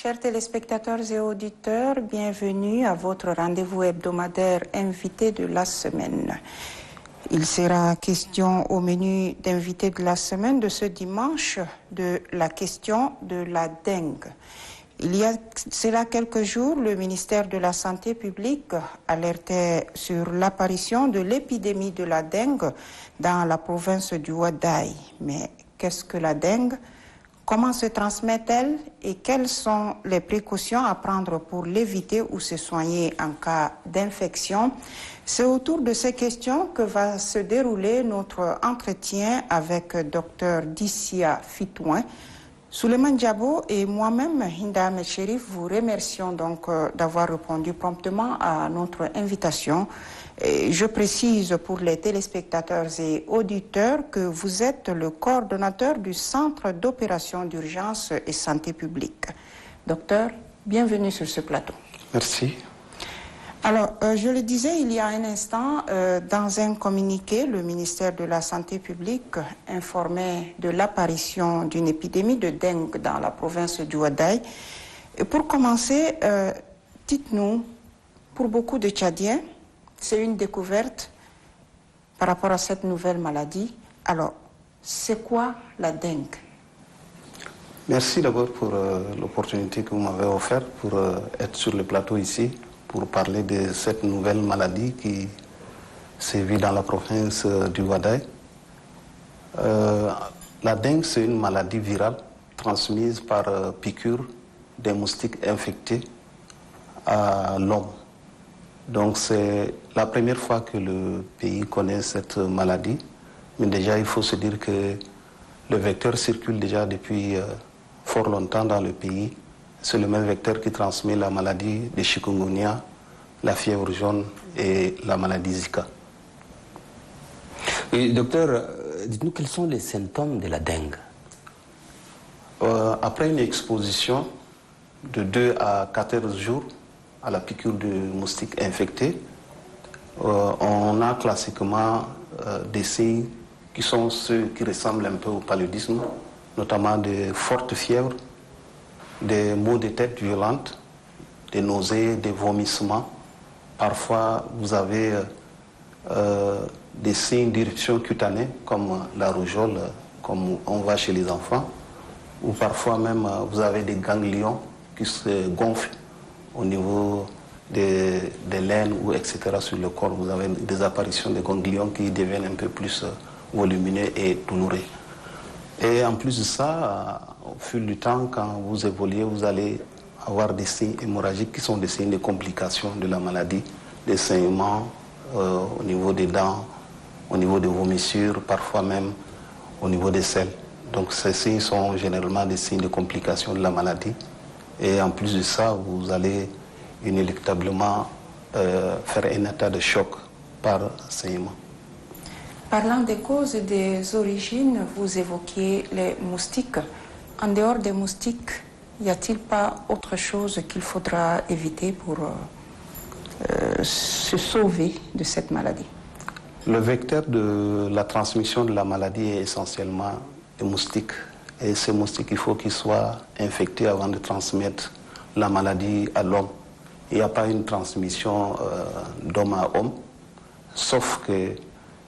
Chers téléspectateurs et auditeurs, bienvenue à votre rendez-vous hebdomadaire invité de la semaine. Il sera question au menu d'invité de la semaine de ce dimanche de la question de la dengue. Il y a cela quelques jours, le ministère de la Santé publique alertait sur l'apparition de l'épidémie de la dengue dans la province du Ouaddaï. Mais qu'est-ce que la dengue ? Comment se transmet-elle et quelles sont les précautions à prendre pour l'éviter ou se soigner en cas d'infection? C'est autour de ces questions que va se dérouler notre entretien avec Dr Dissia Fitouin. Souleymane Diabo et moi-même, Hinda Ahmed Cherif, vous remercions donc d'avoir répondu promptement à notre invitation. Et je précise pour les téléspectateurs et auditeurs que vous êtes le coordonnateur du Centre d'opération d'urgence et santé publique. Docteur, bienvenue sur ce plateau. Merci. Alors, je le disais il y a un instant, dans un communiqué, le ministère de la Santé publique informait de l'apparition d'une épidémie de dengue dans la province du Ouaddaï. Et pour commencer, dites-nous, pour beaucoup de Tchadiens, c'est une découverte par rapport à cette nouvelle maladie. Alors, c'est quoi la dengue? Merci d'abord pour l'opportunité que vous m'avez offerte pour être sur le plateau ici, pour parler de cette nouvelle maladie qui sévit dans la province du Ouaddaï. La dengue, c'est une maladie virale transmise par piqûre des moustiques infectés à l'homme. Donc c'est la première fois que le pays connaît cette maladie. Mais déjà, il faut se dire que le vecteur circule déjà depuis fort longtemps dans le pays. C'est le même vecteur qui transmet la maladie de chikungunya, la fièvre jaune et la maladie Zika. Et docteur, dites-nous quels sont les symptômes de la dengue? Après une exposition de 2 à 14 jours à la piqûre de moustiques infectés, on a classiquement des signes qui sont ceux qui ressemblent un peu au paludisme, notamment de fortes fièvres, des maux de tête violentes, des nausées, des vomissements. Parfois, vous avez des signes d'éruption cutanée, comme la rougeole, comme on voit chez les enfants, ou parfois même vous avez des ganglions qui se gonflent au niveau des laines ou etc. sur le corps. Vous avez des apparitions de ganglions qui deviennent un peu plus volumineux et douloureux. Et en plus de ça, au fil du temps, quand vous évoluez, vous allez avoir des signes hémorragiques qui sont des signes de complications de la maladie, des saignements au niveau des dents, au niveau des vomissures, parfois même au niveau des selles. Donc ces signes sont généralement des signes de complications de la maladie. Et en plus de ça, vous allez inéluctablement faire un état de choc par saignement. Parlant des causes et des origines, vous évoquiez les moustiques. En dehors des moustiques, y a-t-il pas autre chose qu'il faudra éviter pour se sauver de cette maladie? Le vecteur de la transmission de la maladie est essentiellement les moustiques. Et ces moustiques, il faut qu'ils soient infectés avant de transmettre la maladie à l'homme. Il n'y a pas une transmission d'homme à homme, sauf que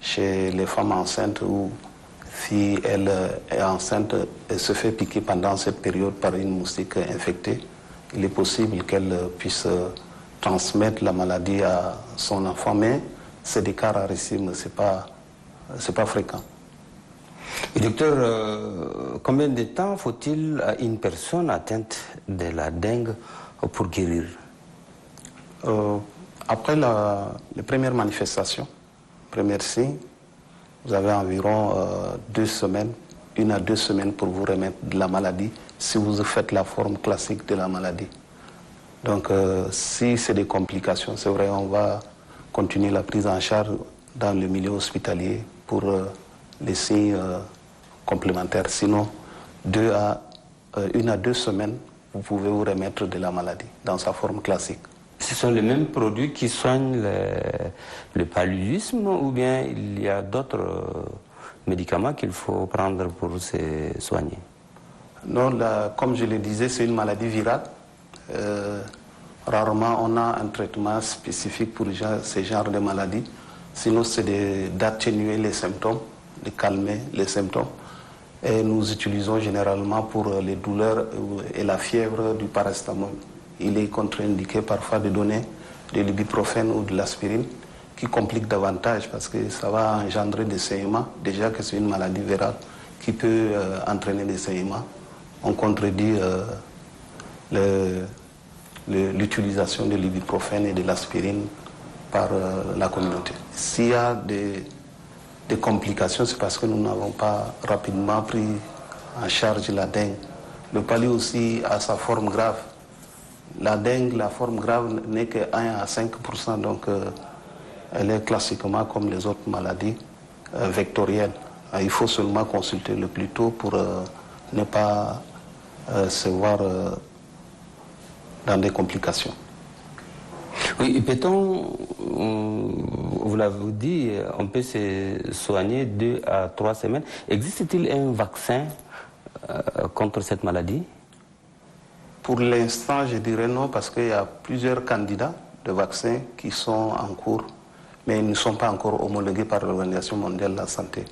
chez les femmes enceintes ou si elle est enceinte et se fait piquer pendant cette période par une moustique infectée, il est possible qu'elle puisse transmettre la maladie à son enfant, mais c'est des cas rarissimes, c'est pas fréquent. Et docteur, combien de temps faut-il à une personne atteinte de la dengue pour guérir? Après les premières manifestations, premiers signes, vous avez environ 2 semaines, 1 à 2 semaines pour vous remettre de la maladie si vous faites la forme classique de la maladie. Donc si c'est des complications, c'est vrai, on va continuer la prise en charge dans le milieu hospitalier pour les signes complémentaires. Sinon, 1 à 2 semaines, vous pouvez vous remettre de la maladie dans sa forme classique. Ce sont les mêmes produits qui soignent le paludisme ou bien il y a d'autres médicaments qu'il faut prendre pour se soigner? Non, comme je le disais, c'est une maladie virale Rarement on a un traitement spécifique pour ces genres de maladies. Sinon, c'est d'atténuer les symptômes, de calmer les symptômes. Et nous utilisons généralement pour les douleurs et la fièvre du paracétamol. Il est contre-indiqué parfois de donner de l'ibuprofène ou de l'aspirine, qui complique davantage parce que ça va engendrer des saignements. Déjà que c'est une maladie virale qui peut entraîner des saignements. On contredit l'utilisation de l'ibuprofène et de l'aspirine par la communauté. S'il y a des complications, c'est parce que nous n'avons pas rapidement pris en charge la dengue. Le palu aussi a sa forme grave. La dengue, la forme grave n'est que 1 à 5%, donc elle est classiquement comme les autres maladies vectorielles. Il faut seulement consulter le plus tôt pour ne pas se voir dans des complications. Oui, peut-on, vous l'avez dit, on peut se soigner 2 à 3 semaines. Existe-t-il un vaccin contre cette maladie? Pour l'instant, je dirais non, parce qu'il y a plusieurs candidats de vaccins qui sont en cours, mais ils ne sont pas encore homologués par l'Organisation mondiale de la santé.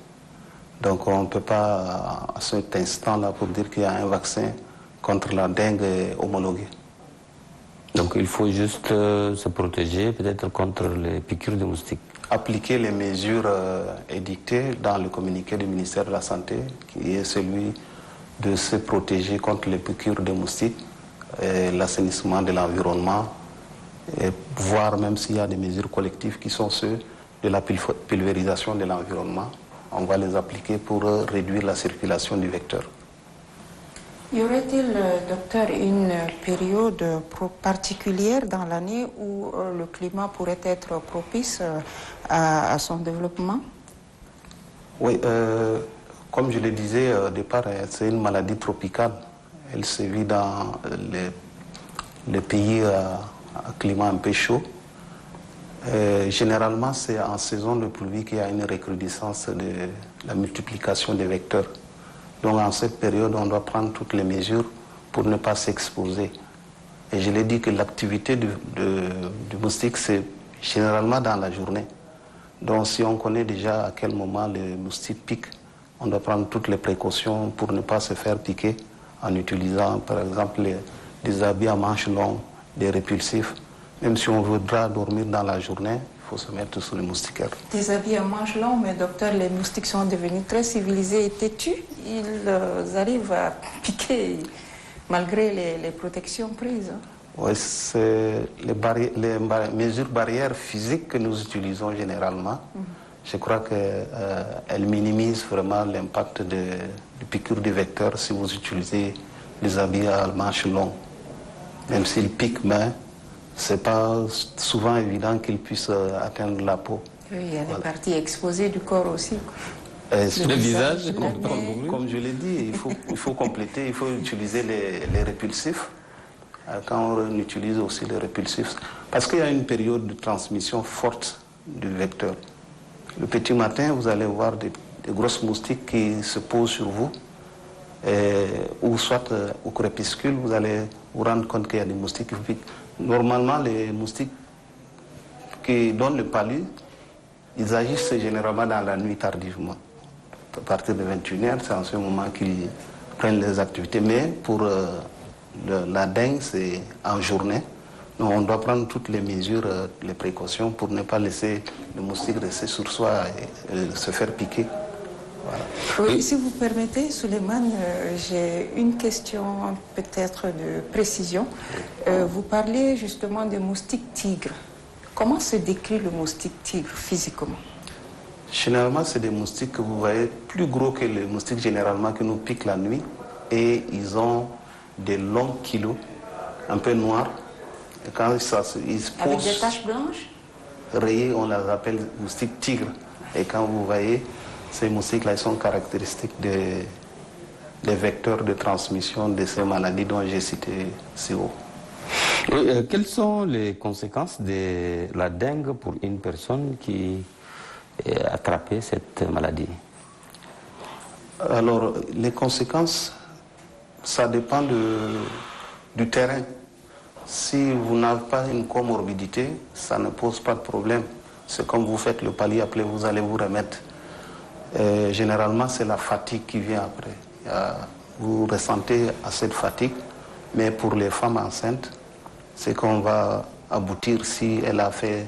Donc on ne peut pas, à cet instant-là, pour dire qu'il y a un vaccin contre la dengue homologué. Donc il faut juste se protéger peut-être contre les piqûres de moustiques. Appliquer les mesures édictées dans le communiqué du ministère de la Santé, qui est celui de se protéger contre les piqûres de moustiques, l'assainissement de l'environnement, et voir même s'il y a des mesures collectives qui sont ceux de la pulvérisation de l'environnement. On va les appliquer pour réduire la circulation du vecteur. Y aurait-il, docteur, une période particulière dans l'année où le climat pourrait être propice à son développement? Oui, comme je le disais au départ, c'est une maladie tropicale. Elle se vit dans les pays à climat un peu chaud. Généralement, c'est en saison de pluie qu'il y a une recrudescence de la multiplication des vecteurs. Donc en cette période, on doit prendre toutes les mesures pour ne pas s'exposer. Et je l'ai dit que l'activité du moustique, c'est généralement dans la journée. Donc si on connaît déjà à quel moment le moustique pique, on doit prendre toutes les précautions pour ne pas se faire piquer en utilisant par exemple des habits à manches longues, des répulsifs. Même si on voudra dormir dans la journée, il faut se mettre sous le moustiquaire. Des habits à manches longues, mais docteur, les moustiques sont devenus très civilisés et têtus. Ils arrivent à piquer malgré les protections prises. Oui, c'est les mesures barrières physiques que nous utilisons généralement. Je crois qu'elles minimisent vraiment l'impact de piqûres du vecteur si vous utilisez des habits à manches longues. Même s'ils piquent, mais ce n'est pas souvent évident qu'ils puissent atteindre la peau. Oui, il y a des parties exposées du corps aussi. Le visage, comme je l'ai dit, il faut compléter, il faut utiliser les répulsifs. Quand on utilise aussi les répulsifs, parce qu'il y a une période de transmission forte du vecteur. Le petit matin, vous allez voir des grosses moustiques qui se posent sur vous, ou soit au crépuscule, vous allez vous rendre compte qu'il y a des moustiques qui vous piquent. Normalement, les moustiques qui donnent le palu, ils agissent généralement dans la nuit tardivement. À partir de 21h, c'est en ce moment qu'ils prennent les activités. Mais pour la dengue, c'est en journée. Donc on doit prendre toutes les mesures, les précautions pour ne pas laisser le moustique rester sur soi et se faire piquer. Voilà. Oui, si vous permettez, Souleymane, j'ai une question peut-être de précision. Vous parlez justement des moustiques tigres. Comment se décrit le moustique tigre physiquement? Généralement, c'est des moustiques que vous voyez plus gros que les moustiques généralement qui nous piquent la nuit. Et ils ont des longs kilos, un peu noirs. Et quand ils se posent, avec des taches blanches? Rayés, on les appelle moustiques tigres. Et quand vous voyez, ces moustiques-là, ils sont caractéristiques des vecteurs de transmission de ces maladies dont j'ai cité si haut. Quelles sont les conséquences de la dengue pour une personne qui a attrapé cette maladie? Alors, les conséquences, ça dépend du terrain. Si vous n'avez pas une comorbidité, ça ne pose pas de problème. C'est comme vous faites le palier, après vous allez vous remettre. Généralement, c'est la fatigue qui vient après. Vous ressentez assez de fatigue, mais pour les femmes enceintes, c'est qu'on va aboutir, si elle a fait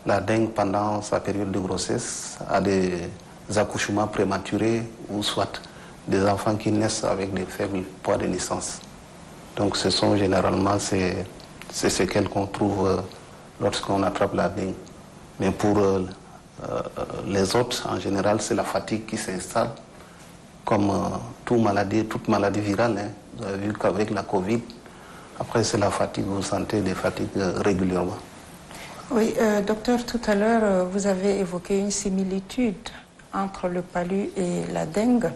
la dengue pendant sa période de grossesse, à des accouchements prématurés ou soit des enfants qui naissent avec des faibles poids de naissance. Donc ce sont généralement ces séquelles qu'on trouve lorsqu'on attrape la dengue. Mais pour les autres, en général, c'est la fatigue qui s'installe, comme toute maladie virale. Hein. Vous avez vu qu'avec la Covid, après c'est la fatigue, vous sentez des fatigues régulièrement. Oui, docteur, tout à l'heure, vous avez évoqué une similitude entre le palu et la dengue.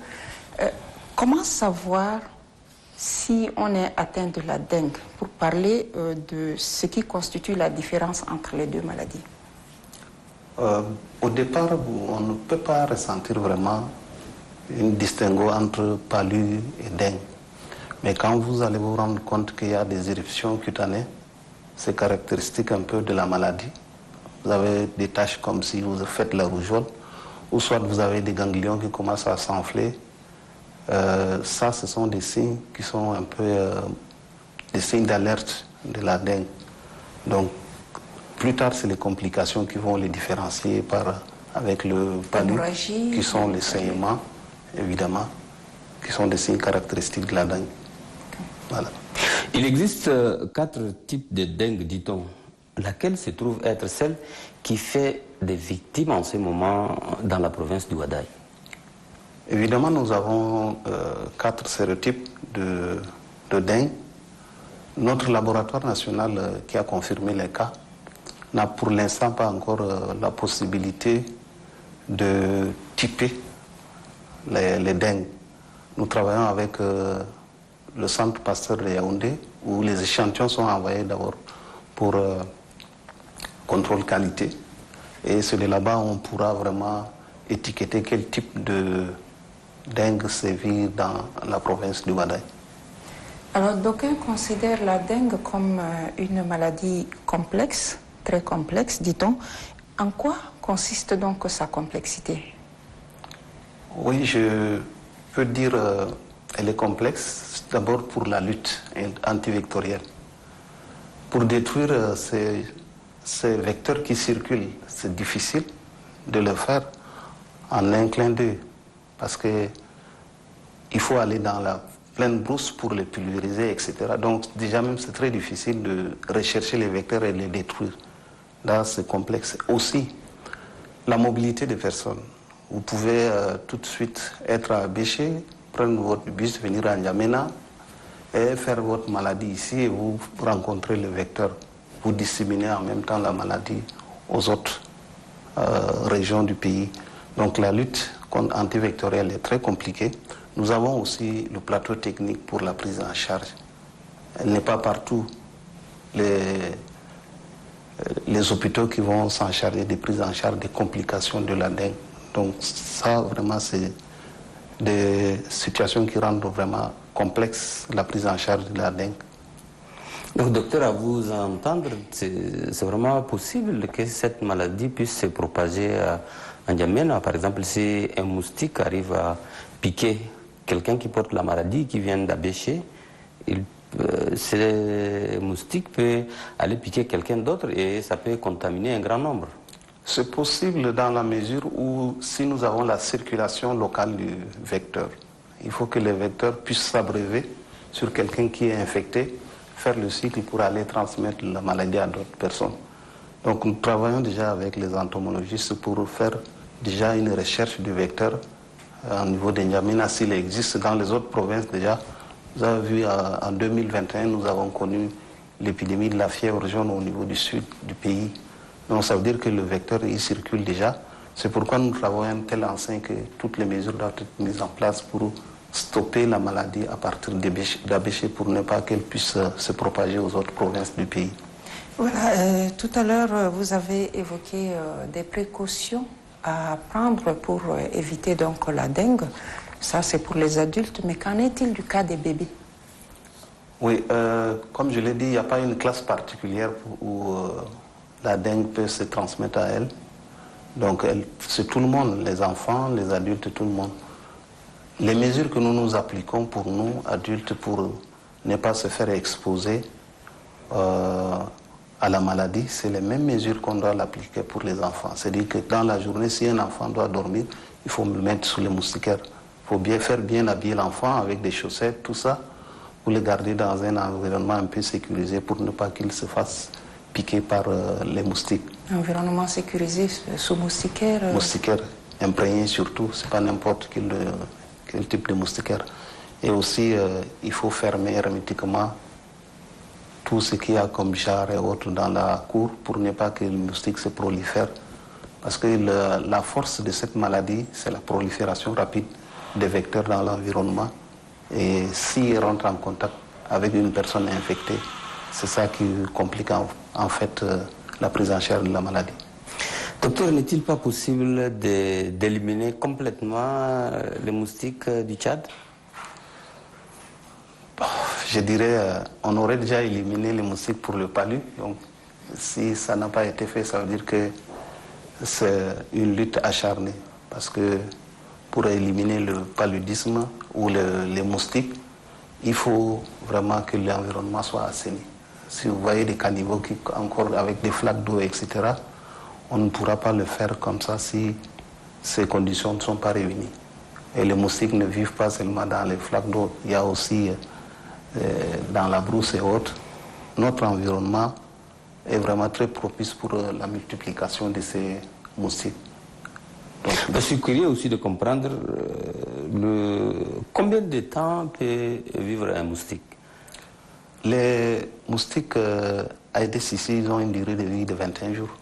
Comment savoir si on est atteint de la dengue, pour parler de ce qui constitue la différence entre les deux maladies? Au départ, on ne peut pas ressentir vraiment une distinguo entre palu et dengue. Mais quand vous allez vous rendre compte qu'il y a des éruptions cutanées, c'est caractéristique un peu de la maladie. Vous avez des taches comme si vous faites la rougeole, ou soit vous avez des ganglions qui commencent à s'enfler. Ça, ce sont des signes qui sont un peu des signes d'alerte de la dengue. Donc, plus tard, c'est les complications qui vont les différencier avec le palu, qui sont les saignements, évidemment, qui sont des signes caractéristiques de la dengue. Voilà. Il existe 4 types de dengue, dit-on. Laquelle se trouve être celle qui fait des victimes en ce moment dans la province du Ouaddaï? Évidemment, nous avons 4 sérotypes de dengue. Notre laboratoire national qui a confirmé les cas n'a pour l'instant pas encore la possibilité de typer les dengues. Nous travaillons avec le centre Pasteur de Yaoundé, où les échantillons sont envoyés d'abord pour contrôle qualité. Et c'est de là-bas on pourra vraiment étiqueter quel type de dengue sévit dans la province du Ouaddaï. Alors, d'aucuns considèrent la dengue comme une maladie complexe, très complexe, dit-on. En quoi consiste donc sa complexité? Oui, je peux dire elle est complexe, d'abord pour la lutte antivectorielle. Pour détruire ces vecteurs qui circulent, c'est difficile de le faire en un clin d'œil, parce que il faut aller dans la pleine brousse pour les pulvériser, etc. Donc déjà même c'est très difficile de rechercher les vecteurs et les détruire. Là c'est complexe. Aussi, la mobilité des personnes. Vous pouvez tout de suite être à Béché, prendre votre bus, venir à N'Djamena et faire votre maladie ici et vous rencontrez le vecteur. Vous disséminez en même temps la maladie aux autres régions du pays. Donc la lutte antivectorielle est très compliquée. Nous avons aussi le plateau technique pour la prise en charge. Elle n'est pas partout les hôpitaux qui vont s'en charger des prises en charge des complications de la dengue. Donc ça, vraiment, c'est des situations qui rendent vraiment complexe la prise en charge de la dengue. Donc, docteur, à vous entendre, c'est vraiment possible que cette maladie puisse se propager à N'Djamena. Par exemple, si un moustique arrive à piquer quelqu'un qui porte la maladie, qui vient d'Abéché, ce moustique peut aller piquer quelqu'un d'autre et ça peut contaminer un grand nombre. C'est possible dans la mesure où si nous avons la circulation locale du vecteur, il faut que le vecteur puisse s'abreuver sur quelqu'un qui est infecté, faire le cycle pour aller transmettre la maladie à d'autres personnes. Donc nous travaillons déjà avec les entomologistes pour faire déjà une recherche du vecteur au niveau de N'Djamena s'il existe dans les autres provinces déjà. Vous avez vu en 2021 nous avons connu l'épidémie de la fièvre jaune au niveau du sud du pays. Donc ça veut dire que le vecteur il circule déjà. C'est pourquoi nous travaillons tel enseigne que toutes les mesures doivent être mises en place pour stopper la maladie à partir d'Abéché pour ne pas qu'elle puisse se propager aux autres provinces du pays. Voilà, tout à l'heure vous avez évoqué des précautions à prendre pour éviter donc la dengue. Ça c'est pour les adultes, mais qu'en est-il du cas des bébés? Oui, comme je l'ai dit, il n'y a pas une classe particulière où la dengue peut se transmettre à elle. Donc c'est tout le monde, les enfants, les adultes, tout le monde. Les mesures que nous nous appliquons pour nous, adultes, pour ne pas se faire exposer à la maladie, c'est les mêmes mesures qu'on doit l'appliquer pour les enfants. C'est-à-dire que dans la journée, si un enfant doit dormir, il faut le mettre sous les moustiquaires. Il faut bien habiller l'enfant avec des chaussettes, tout ça, pour le garder dans un environnement un peu sécurisé pour ne pas qu'il se fasse piquer par les moustiques. Environnement sécurisé sous moustiquaire. Moustiquaire, imprégné surtout, c'est pas n'importe quel type de moustiquaire. Et aussi, il faut fermer hermétiquement tout ce qu'il y a comme jarre et autres dans la cour pour ne pas que le moustique se prolifère. Parce que la force de cette maladie, c'est la prolifération rapide des vecteurs dans l'environnement. Et s'ils rentrent en contact avec une personne infectée, c'est ça qui complique en fait la prise en charge de la maladie. Docteur, n'est-il pas possible d'éliminer complètement les moustiques du Tchad? Je dirais, on aurait déjà éliminé les moustiques pour le palu. Donc, si ça n'a pas été fait, ça veut dire que c'est une lutte acharnée. Parce que pour éliminer le paludisme ou les moustiques, il faut vraiment que l'environnement soit assaini. Si vous voyez des caniveaux qui, encore avec des flaques d'eau, etc., on ne pourra pas le faire comme ça si ces conditions ne sont pas réunies. Et les moustiques ne vivent pas seulement dans les flaques d'eau, il y a aussi dans la brousse et autres. Notre environnement est vraiment très propice pour la multiplication de ces moustiques. Donc, je suis curieux aussi de comprendre combien de temps peut vivre un moustique. Les moustiques Aedes ici, ils ont une durée de vie de 21 jours.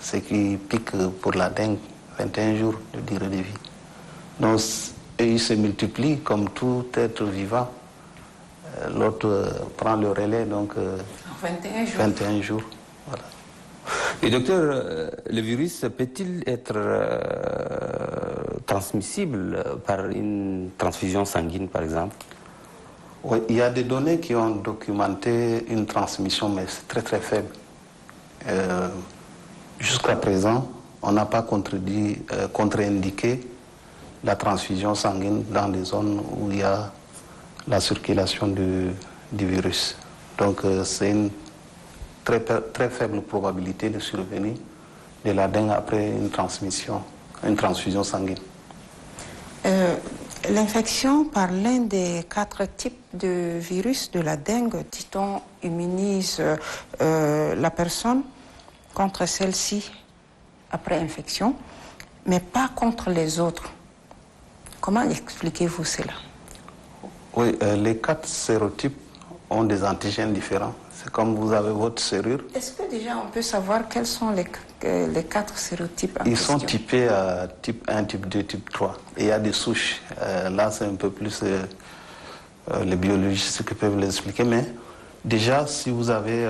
Ce qui pique pour la dengue, 21 jours de durée de vie. Donc, ils se multiplient comme tout être vivant. L'autre prend le relais, donc 21 jours. 21 jours. Voilà. Et docteur, le virus peut-il être transmissible par une transfusion sanguine, par exemple? Oui, il y a des données qui ont documenté une transmission, mais c'est très très faible. Jusqu'à présent, on n'a pas contre-indiqué la transfusion sanguine dans des zones où il y a la circulation du virus. Donc c'est une très, très faible probabilité de survenue de la dengue après une transfusion sanguine. L'infection par l'un des 4 types de virus de la dengue, dit-on, immunise la personne contre celle-ci après infection, mais pas contre les autres. Comment expliquez-vous cela? Oui, les 4 sérotypes ont des antigènes différents. C'est comme vous avez votre serrure. Est-ce que déjà on peut savoir quels sont les 4 sérotypes en Ils question? sont typés type 1, type 2, type 3. Et il y a des souches. Là, c'est un peu plus les biologistes qui peuvent l'expliquer. Mais déjà, si vous avez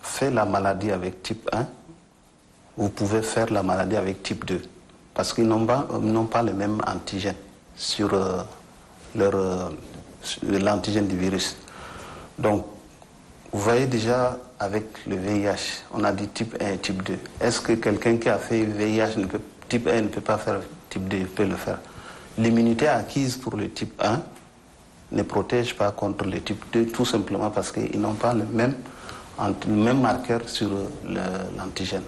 fait la maladie avec type 1, vous pouvez faire la maladie avec type 2. Parce qu'ils n'ont pas le même antigène sur l'antigène du virus. Donc, vous voyez déjà avec le VIH, on a dit type 1 et type 2. Est-ce que quelqu'un qui a fait VIH type 1 ne peut pas faire type 2, peut le faire? L'immunité acquise pour le type 1 ne protège pas contre le type 2, tout simplement parce qu'ils n'ont pas le même marqueur sur l'antigène.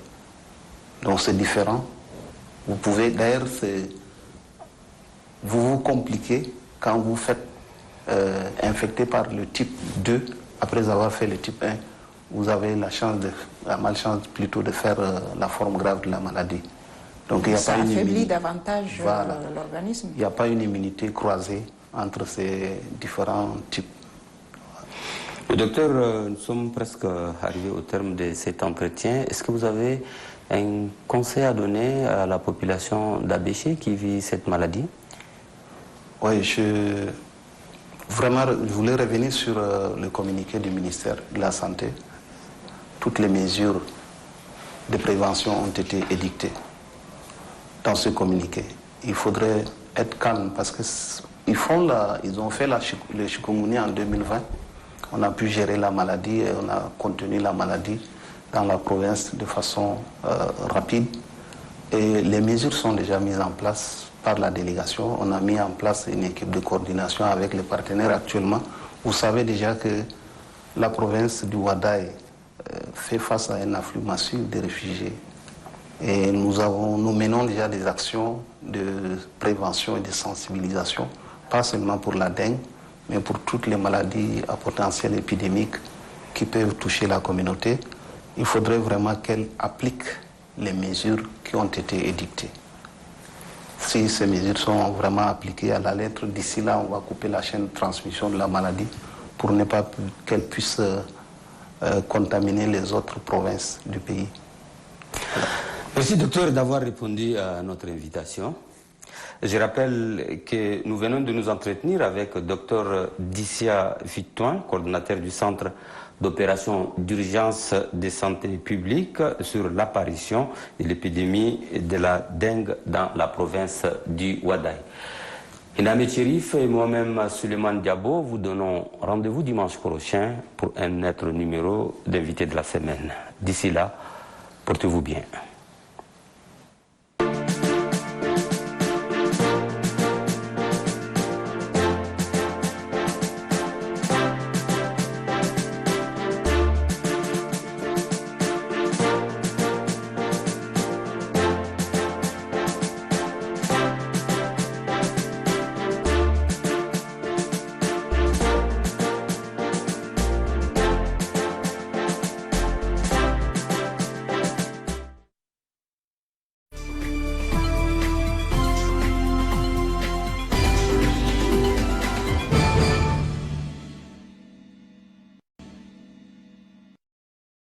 Donc c'est différent. Vous pouvez, d'ailleurs, vous compliquez quand vous faites infecté par le type 2, après avoir fait le type 1, vous avez la malchance plutôt de faire la forme grave de la maladie. Donc il n'y a ça pas affaiblit davantage voilà. l'organisme. Il n'y a pas une immunité croisée entre ces différents types. Docteur, nous sommes presque arrivés au terme de cet entretien. Est-ce que vous avez un conseil à donner à la population d'Abéché qui vit cette maladie? Oui, je voulais revenir sur le communiqué du ministère de la Santé. Toutes les mesures de prévention ont été édictées dans ce communiqué. Il faudrait être calme parce qu'ils ont fait le chikungunya en 2020 On a pu gérer la maladie et on a contenu la maladie dans la province de façon rapide. Et les mesures sont déjà mises en place par la délégation. On a mis en place une équipe de coordination avec les partenaires actuellement. Vous savez déjà que la province du Ouaddaï fait face à un afflux massif de réfugiés. Et nous menons déjà des actions de prévention et de sensibilisation, pas seulement pour la dengue, mais pour toutes les maladies à potentiel épidémique qui peuvent toucher la communauté. Il faudrait vraiment qu'elle applique les mesures qui ont été édictées. Si ces mesures sont vraiment appliquées à la lettre, d'ici là, on va couper la chaîne de transmission de la maladie pour ne pas qu'elle puisse contaminer les autres provinces du pays. Voilà. Merci docteur d'avoir répondu à notre invitation. Je rappelle que nous venons de nous entretenir avec docteur Dissia Vitouin, coordonnateur du Centre d'opération d'urgence de santé publique sur l'apparition de l'épidémie de la dengue dans la province du Ouaddaï. Iname Chérif et moi-même Suleiman Diabo vous donnons rendez-vous dimanche prochain pour un autre numéro d'invité de la semaine. D'ici là, portez-vous bien.